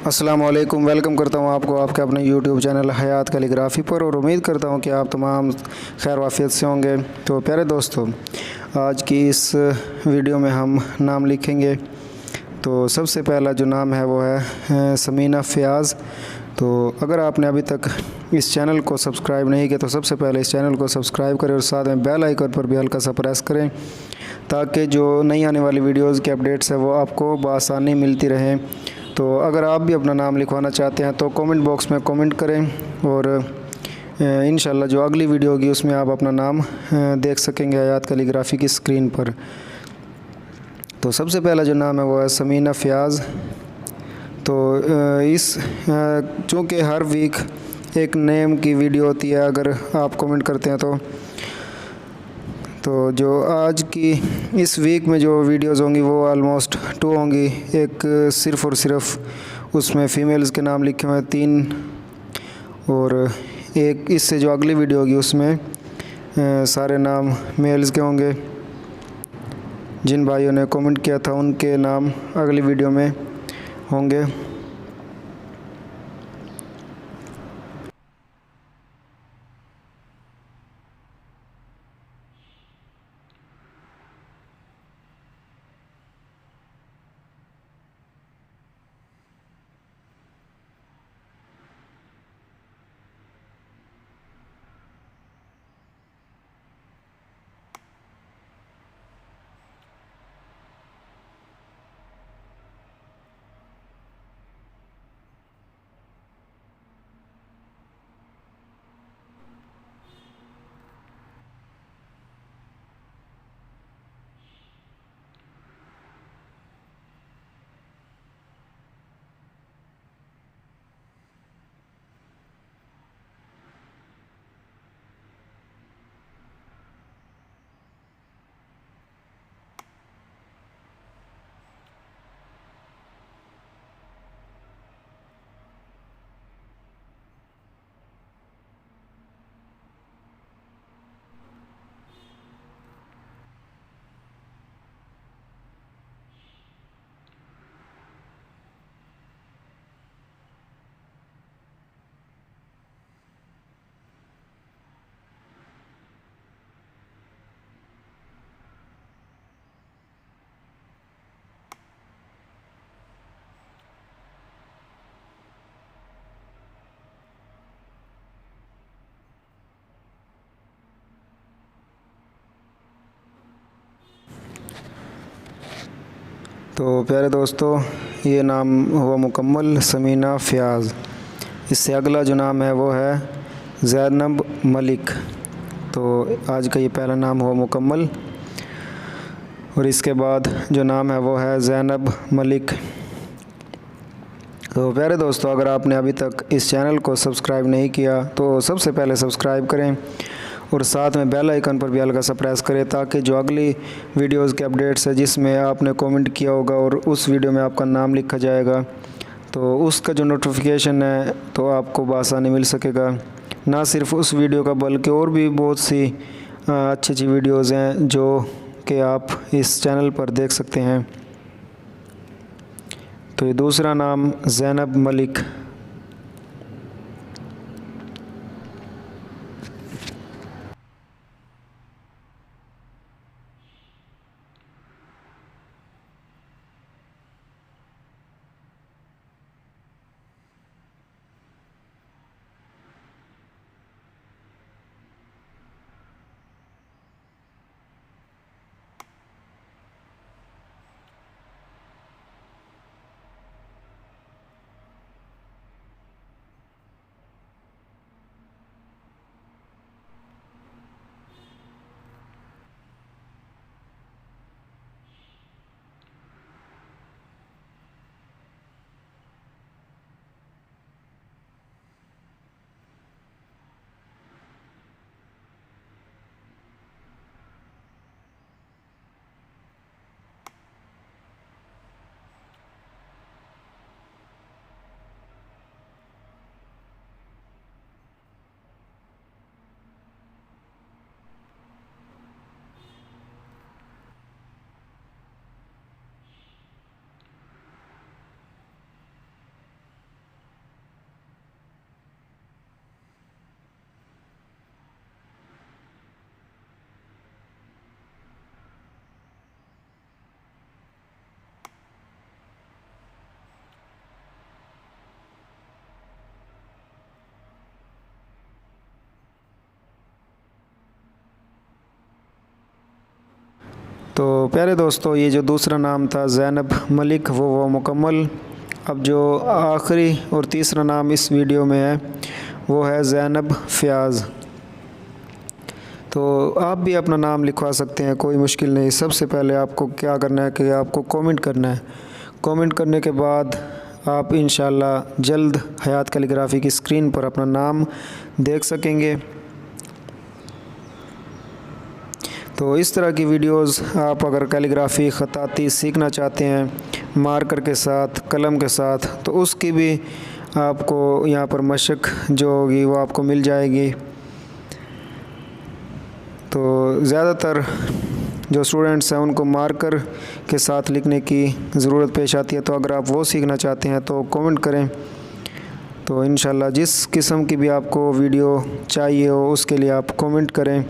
अस्सलाम वालेकुम। वेलकम करता हूँ आपको आपके अपने यूट्यूब चैनल हयात कैलीग्राफी पर, और उम्मीद करता हूँ कि आप तमाम खैर वाफियत से होंगे। तो प्यारे दोस्तों, आज की इस वीडियो में हम नाम लिखेंगे। तो सबसे पहला जो नाम है वो है समीना फ़याज़। तो अगर आपने अभी तक इस चैनल को सब्सक्राइब नहीं किया तो सबसे पहले इस चैनल को सब्सक्राइब करें और साथ में बेल आइकन पर भी हल्का सा प्रेस करें, ताकि जो नई आने वाली वीडियोज़ के अपडेट्स है वो आपको बआसानी मिलती रहें। तो अगर आप भी अपना नाम लिखवाना चाहते हैं तो कमेंट बॉक्स में कमेंट करें, और इंशाल्लाह जो अगली वीडियो होगी उसमें आप अपना नाम देख सकेंगे हयात कैलीग्राफी की स्क्रीन पर। तो सबसे पहला जो नाम है वो है समीना फ़याज़। तो चूँकि हर वीक एक नेम की वीडियो होती है, अगर आप कमेंट करते हैं तो जो आज की इस वीक में जो वीडियोज़ होंगी वो ऑलमोस्ट 2 होंगी। एक सिर्फ़ और सिर्फ उसमें फ़ीमेल्स के नाम लिखे हुए हैं 3, और एक इससे जो अगली वीडियो होगी उसमें सारे नाम मेल्स के होंगे। जिन भाइयों ने कमेंट किया था उनके नाम अगली वीडियो में होंगे। तो प्यारे दोस्तों, ये नाम हुआ मुकम्मल समीना फ़याज़। इससे अगला जो नाम है वो है ज़ैनब मलिक। तो आज का ये पहला नाम हुआ मुकम्मल, और इसके बाद जो नाम है वो है ज़ैनब मलिक। तो प्यारे दोस्तों, अगर आपने अभी तक इस चैनल को सब्सक्राइब नहीं किया तो सबसे पहले सब्सक्राइब करें और साथ में बेल आइकन पर भी हल्का सा प्रेस करें, ताकि जो अगली वीडियोज़ के अपडेट्स है जिसमें आपने कमेंट किया होगा और उस वीडियो में आपका नाम लिखा जाएगा, तो उसका जो नोटिफिकेशन है तो आपको बआसानी मिल सकेगा। ना सिर्फ उस वीडियो का बल्कि और भी बहुत सी अच्छी अच्छी वीडियोज़ हैं जो कि आप इस चैनल पर देख सकते हैं। तो ये दूसरा नाम ज़ैनब मलिक। तो प्यारे दोस्तों, ये जो दूसरा नाम था ज़ैनब मलिक वो मुकम्मल। अब जो आखिरी और तीसरा नाम इस वीडियो में है वो है ज़ैनब फ़याज़। तो आप भी अपना नाम लिखवा सकते हैं, कोई मुश्किल नहीं। सबसे पहले आपको क्या करना है कि आपको कमेंट करना है। कमेंट करने के बाद आप इंशाल्लाह जल्द हयात कैलीग्राफी की स्क्रीन पर अपना नाम देख सकेंगे। तो इस तरह की वीडियोस आप अगर कैलीग्राफी ख़ताती सीखना चाहते हैं मार्कर के साथ, कलम के साथ, तो उसकी भी आपको यहाँ पर मशक जो होगी वो आपको मिल जाएगी। तो ज़्यादातर जो स्टूडेंट्स हैं उनको मार्कर के साथ लिखने की ज़रूरत पेश आती है। तो अगर आप वो सीखना चाहते हैं तो कमेंट करें। तो इंशाल्लाह जिस किस्म की भी आपको वीडियो चाहिए हो उसके लिए आप कमेंट करें।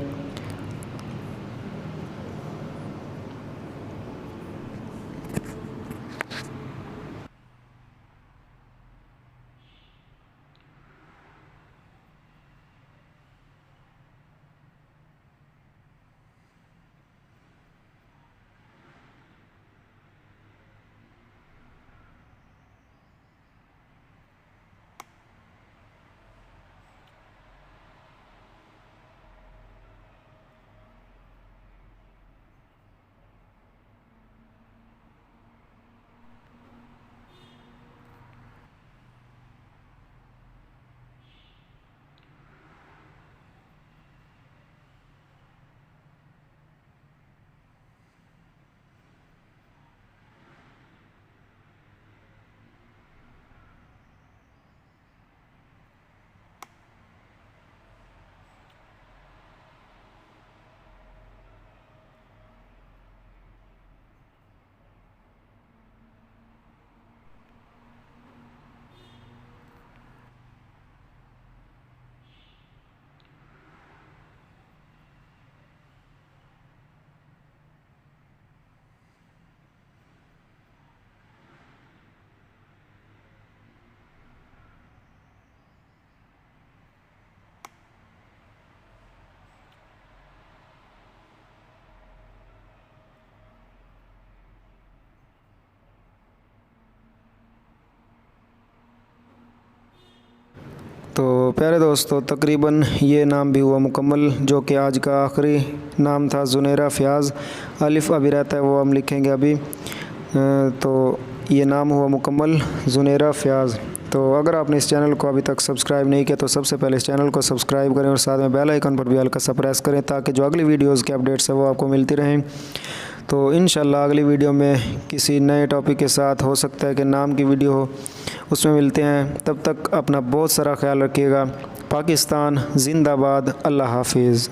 तो प्यारे दोस्तों, तकरीबन ये नाम भी हुआ मुकम्मल, जो कि आज का आखिरी नाम था ज़ुनैरा फ़याज़। अलिफ़ अभी रहता है वो हम लिखेंगे अभी। तो ये नाम हुआ मुकम्मल ज़ुनैरा फ़याज़। तो अगर आपने इस चैनल को अभी तक सब्सक्राइब नहीं किया तो सबसे पहले इस चैनल को सब्सक्राइब करें और साथ में बेल आइकन पर भी हल्का सा प्रेस करें ताकि जो अगली वीडियोज़ के अपडेट्स है वो आपको मिलती रहें। तो इंशाल्लाह अगली वीडियो में किसी नए टॉपिक के साथ, हो सकता है कि नाम की वीडियो हो, उसमें मिलते हैं। तब तक अपना बहुत सारा ख्याल रखिएगा। पाकिस्तान ज़िंदाबाद। अल्लाह हाफिज़।